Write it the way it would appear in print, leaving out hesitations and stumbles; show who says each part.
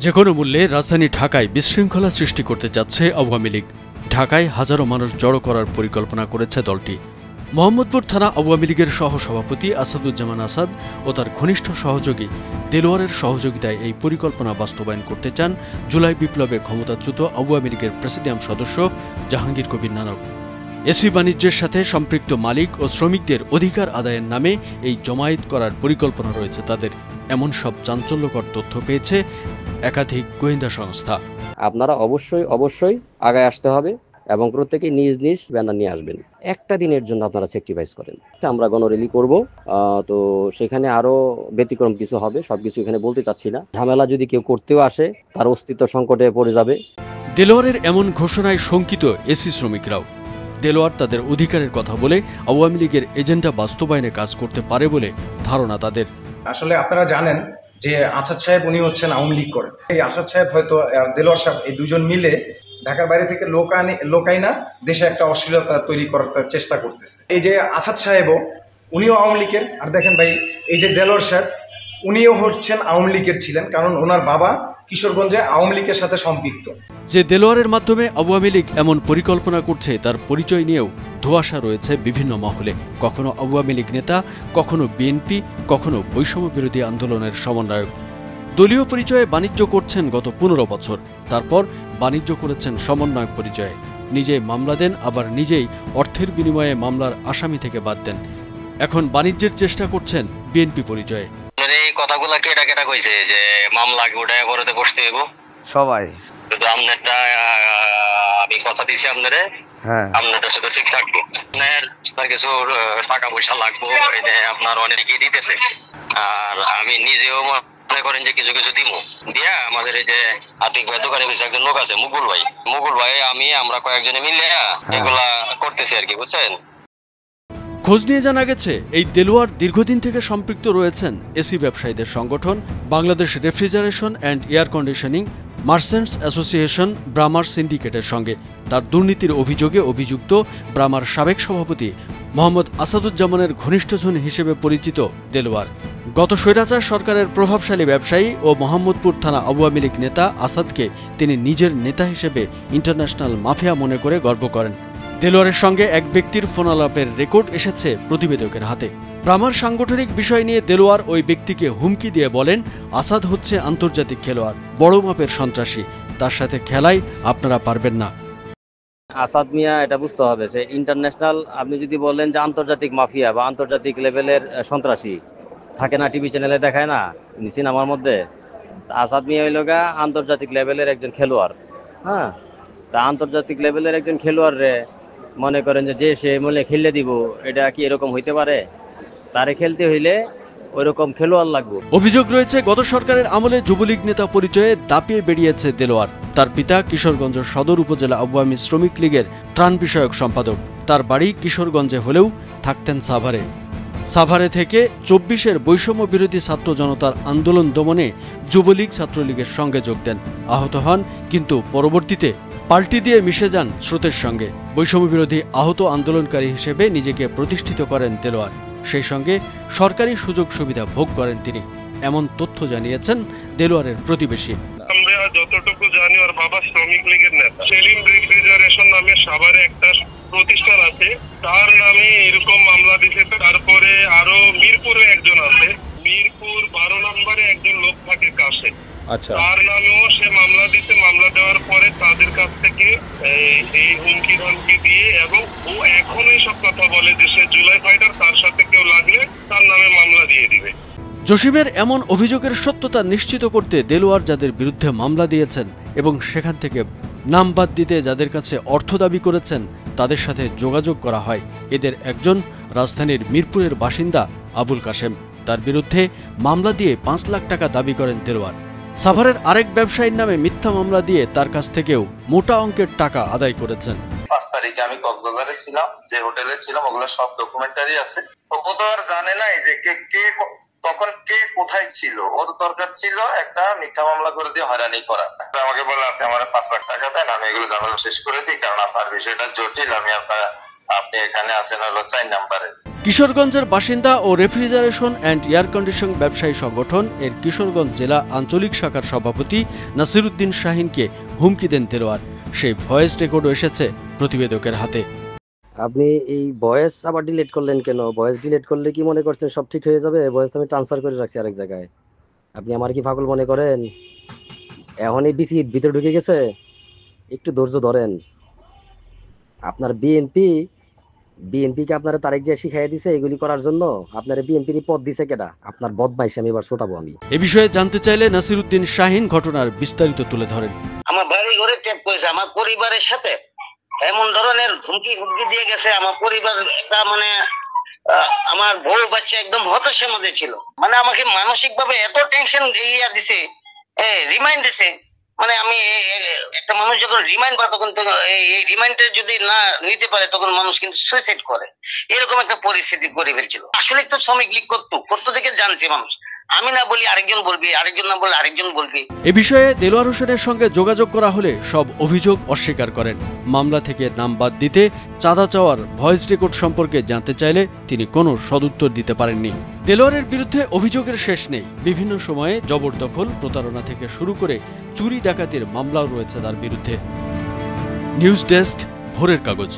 Speaker 1: যেকোনো মূল্যে রাজধানী ঢাকায় বিশৃঙ্খলা সৃষ্টি করতে যাচ্ছে আওয়ামী লীগ। ঢাকায় হাজারো মানুষ জড়ো করার পরিকল্পনা করেছে দলটি। মোহাম্মদপুর থানা আওয়ামী লীগের সহসভাপতি আসাদুজ্জামান আসাদ ও তার ঘনিষ্ঠ সহযোগী দেলোয়ারের সহযোগিতায় এই পরিকল্পনা বাস্তবায়ন করতে চান জুলাই বিপ্লবে ক্ষমতাচ্যুত আওয়ামী লীগের প্রেসিডিয়াম সদস্য জাহাঙ্গীর কবির নানক। এসি বাণিজ্যের সাথে সম্পৃক্ত মালিক ও শ্রমিকদের অধিকার আদায়ের নামে এই জমায়েত করার পরিকল্পনা রয়েছে তাদের, এমন সব চাঞ্চল্যকর তথ্য পেয়েছে একাধিক গোয়েন্দা সংস্থা।
Speaker 2: আপনারা অবশ্যই আগায় আসতে হবে এবং প্রত্যেকে নিজ নিজ ব্যানার নিয়ে আসবেন। একটা দিনের জন্য আপনারা স্যাক্রিফাইস করেন। আমরা গণরেলি করব, তো সেখানে আরো ব্যতিক্রম কিছু হবে, সবকিছু এখানে বলতে চাচ্ছি না। ঝামেলা যদি কেউ করতেও আসে তার অস্তিত্ব সংকটে পড়ে যাবে।
Speaker 1: দেলোয়ারের এমন ঘোষণায় শঙ্কিত এসি শ্রমিকরাও। দেলোয়ার তাদের অধিকারের কথা বলে আওয়ামী লীগের এজেন্ডা বাস্তবায়নে কাজ করতে পারে বলে ধারণা তাদের।
Speaker 3: আসলে আপনারা জানেন যে আসাদ সাহেব উনি হচ্ছেন আওয়ামী লীগ করেন। এই আসাদ সাহেব হয়তো দেলোয়ার সাহেব এই দুজন মিলে ঢাকার বাইরে থেকে লোক আইনা দেশে একটা অশ্লীলতা তৈরি করার চেষ্টা করতেছে। এই যে আসাদ সাহেবও উনিও আওয়ামী লীগের, আর দেখেন ভাই এই যে দেলোয়ার সাহেব উনিও হচ্ছেন আওয়ামী লীগের ছিলেন, কারণ ওনার বাবা কিশোরগঞ্জে আওয়ামী লীগের সাথে সম্পৃক্ত।
Speaker 1: যে দেলোয়ারের মাধ্যমে আওয়ামী লীগ এমন পরিকল্পনা করছে তার পরিচয় নিয়েও ধোঁয়াশা রয়েছে বিভিন্ন মহলে। কখনো আওয়ামী লীগ নেতা, কখনো বিএনপি, কখনো বৈষম্য বিরোধী আন্দোলনের সমন্বয়ক। দলীয় পরিচয়ে বাণিজ্য করছেন গত 15 বছর, তারপর বাণিজ্য করেছেন সমন্বয়ক পরিচয়ে। নিজেই মামলা দেন, আবার নিজেই অর্থের বিনিময়ে মামলার আসামি থেকে বাদ দেন। এখন বাণিজ্যের চেষ্টা করছেন বিএনপি পরিচয়ে।
Speaker 4: এই কথাগুলা কেটা কইছে যে মামলা উঠায় করতে বসতে হইব
Speaker 5: সবাই,
Speaker 4: কিন্তু আপনারটা আমি কথা দিছি আপনারে, আপনারটা সাথে ঠিক থাকবো। আপনার কিছু টাকা পয়সা লাগবো, আপনার অনেকেই দিতেছে, আর আমি নিজেও মনে করেন যে কিছু কিছু দিমু দিয়া আমাদের এই যে আতিক ভাই দোকানে একজন লোক আছে মুকুল ভাই আমরা কয়েকজনে মিলে এগুলা করতেছি আর কি, বুঝছেন।
Speaker 1: খোঁজ নিয়ে জানা গেছে এই দেলোয়ার দীর্ঘদিন থেকে সম্পৃক্ত রয়েছেন এসি ব্যবসায়ীদের সংগঠন Bangladesh refrigeration and air conditioning merchants association ব্রামার সিন্ডিকেটের সঙ্গে। তার দুর্নীতির অভিযোগে অভিযুক্ত ব্রামার সাবেক সভাপতি মোহাম্মদ আসাদুজ্জামানের ঘনিষ্ঠজন হিসেবে পরিচিত দেলোয়ার। গত স্বৈরাচার সরকারের প্রভাবশালী ব্যবসায়ী ও মোহাম্মদপুর থানা আওয়ামী লীগ নেতা আসাদকে তিনি নিজের নেতা হিসেবে ইন্টারন্যাশনাল মাফিয়া মনে করে গর্ব করেন। দেলোয়ারের সঙ্গে এক ব্যক্তির ফোনালাপের রেকর্ড এসেছে প্রতিবেদকের হাতে। ব্রামার সাংগঠনিক বিষয় নিয়ে দেলোয়ার ওই ব্যক্তিকে হুমকি দিয়ে বলেন, আসাদ হচ্ছে আন্তর্জাতিক খেলোয়াড়, বড় মাপের সন্ত্রাসী, তার সাথে খেলাই আপনারা পারবেন না।
Speaker 2: আসাদ মিয়া এটা বুঝতে হবে যে ইন্টারন্যাশনাল, আপনি যদি বলেন যে আন্তর্জাতিক মাফিয়া বা আন্তর্জাতিক লেভেলের সন্ত্রাসী থাকে না, টিভি চ্যানেলে দেখায় না সিনেমার মধ্যে, আসাদ মিয়া হইল গা আন্তর্জাতিক লেভেলের একজন খেলোয়াড়। হ্যাঁ, তা আন্তর্জাতিক লেভেলের একজন খেলোয়াড় রে মনে করেন যে সে মূল্যে খেললে দিব, এটা কি এরকম হইতে পারে? তারে খেলতে হইলে ওইরকম খেলোয়াড় লাগবে।
Speaker 1: অভিযোগ রয়েছে গত সরকারের আমলে যুবলীগ নেতা পরিচয়ে দাপিয়ে বেরিয়েছে দেলোয়ার। তার পিতা কিশোরগঞ্জ সদর উপজেলা আওয়ামী শ্রমিক লীগের ত্রাণ বিষয়ক সম্পাদক। তার বাড়ি কিশোরগঞ্জে হলেও থাকতেন সাভারে। সাভারে থেকে 24-এর বৈষম্য বিরোধী ছাত্র জনতার আন্দোলন দমনে যুবলীগ ছাত্রলীগের সঙ্গে যোগ দেন, আহত হন, কিন্তু পরবর্তীতে পাল্টি দিয়ে মিশে যান স্রোতের সঙ্গে। বৈষম্য বিরোধী আহত আন্দোলনকারী হিসেবে নিজেকে প্রতিষ্ঠিত করেন দেলোয়ার। সেই সঙ্গে সরকারি সুযোগ সুবিধা ভোগ করেন তিনি, এমন তথ্য জানিয়েছেন দেলোয়ারের প্রতিবেশী।
Speaker 6: আমরা যতটুকু জানি ওর বাবা শ্রমিক লীগের নেতা। সেলিম রেফ্রিজারেশন নামে সাভারে একটা প্রতিষ্ঠান আছে, তার নামে এরকম মামলা দিছে। তারপরে আরো মিরপুরে একজন আছে, মিরপুর 12 নম্বরে একজন লোক থাকে কাছে, তার নামেও সে মামলা দিতে। মামলা দেওয়ার পরে তাদের কাছ থেকে এই হুমকি ধমকি দিয়ে, এবং ও এখন সব কথা বলে যে সে জুলাই ফাইটার, তার সাথে কেউ লাগলে তার নামে মামলা দিয়ে দিবে।
Speaker 1: জসিমের এমন অভিযোগের সত্যতা নিশ্চিত করতে দেলোয়ার যাদের বিরুদ্ধে মামলা দিয়েছেন এবং সেখান থেকে নাম বাদ দিতে যাদের কাছে অর্থ দাবি করেছেন তাদের সাথে যোগাযোগ করা হয়। এদের একজন রাজধানীর মিরপুরের বাসিন্দা আবুল কাশেম। তার বিরুদ্ধে মামলা দিয়ে 5 লাখ টাকা দাবি করেন দেলোয়ার। সাভারের আরেক ব্যবসায়ীর নামে মিথ্যা মামলা দিয়ে তার কাছ থেকেও মোটা অঙ্কের টাকা আদায় করেছেন।
Speaker 7: 5 তারিখে আমি কক্সবাজারে ছিলাম, যে হোটেলে ছিলাম ওগুলো সব ডকুমেন্টারি আছে। ও তো আর জানে নাই যে কে তখন কে কোথায় ছিল। ওর দরকার ছিল একটা মিথ্যা মামলা করে দিয়ে হয়রানি করা। আমাকে বলে আপনি আমার 5 লাখ টাকা দেন, আমি এগুলো ঝামেলা শেষ করে দিই, কারণ আপনার বিষয়টা জটিল, আমি আপনার আপনি এখানে আছেন হলো 4 নম্বরে।
Speaker 1: কিশোরগঞ্জের বাসিন্দা ও রেফ্রিজারেশন অ্যান্ড এয়ার কন্ডিশন ব্যবসায়ী সংগঠন এর কিশোরগঞ্জ জেলা আঞ্চলিক শাখার সভাপতি নাসিরউদ্দিন শাহিনকে হুমকি দেন দেলোয়ার। সেই ভয়েস রেকর্ডও এসেছে প্রতিবেদকের হাতে।
Speaker 2: আপনি এই ভয়েস আবার ডিলিট করলেন কেন? ভয়েস ডিলিট করলে কি মনে করছেন সব ঠিক হয়ে যাবে? ভয়েস আমি ট্রান্সফার করে রাখছি আরেক জায়গায়। আপনি আমার কি পাগল মনে করেন? এখন এই বিসি ভিতরে ঢুকে গেছে, একটু ধৈর্য ধরেন। আপনার বিএনপিকে আপনারা তারেক জিয়া শিখাইয়া দিছে এগুলি করার জন্য। আপনার বিএনপির পদ দিছে কেডা? আপনার বদমাইশি আমি এবার ছোটাবো আমি।
Speaker 1: এ বিষয়ে জানতে চাইলে নাসিরউদ্দিন শাহিন ঘটনার বিস্তারিত তুলে ধরেন।
Speaker 5: আমার বাড়ি ঘরে ট্যাপ করেছে, আমার পরিবারের সাথে এমন ধরনের হুমকি দিয়ে গেছে। আমার পরিবার একটা মানে আমার বউ বাচ্চা একদম হতাশার মধ্যে ছিল। মানে আমাকে মানসিক ভাবে এত টেনশন দিছে, রিমাইন্ড দিছে। মানে আমি একটা মানুষ যখন রিমাইন্ড পায় তখন এই রিমাইন্ডটা যদি না নিতে পারে তখন মানুষ কিন্তু সুইসাইড করে, এরকম একটা পরিস্থিতি করে ফেলছিল। আসলে একটু শ্রমিক লীগ করতো থেকে জানছে মানুষ। আমি না বলি আরেকজন বলবি, আরেকজন না বলে আরেকজন বলবি।
Speaker 1: এ বিষয়ে দেলোয়ার হোসেনের সঙ্গে যোগাযোগ করা হলে সব অভিযোগ অস্বীকার করেন। মামলা থেকে নাম বাদ দিতে চাঁদা চাওয়ার ভয়েস রেকর্ড সম্পর্কে জানতে চাইলে তিনি কোনো সদুত্তর দিতে পারেননি। দেলোয়ারের বিরুদ্ধে অভিযোগের শেষ নেই। বিভিন্ন সময়ে জবরদখল, প্রতারণা থেকে শুরু করে চুরি ডাকাতির মামলাও রয়েছে তার বিরুদ্ধে। নিউজ ডেস্ক, ভোরের কাগজ।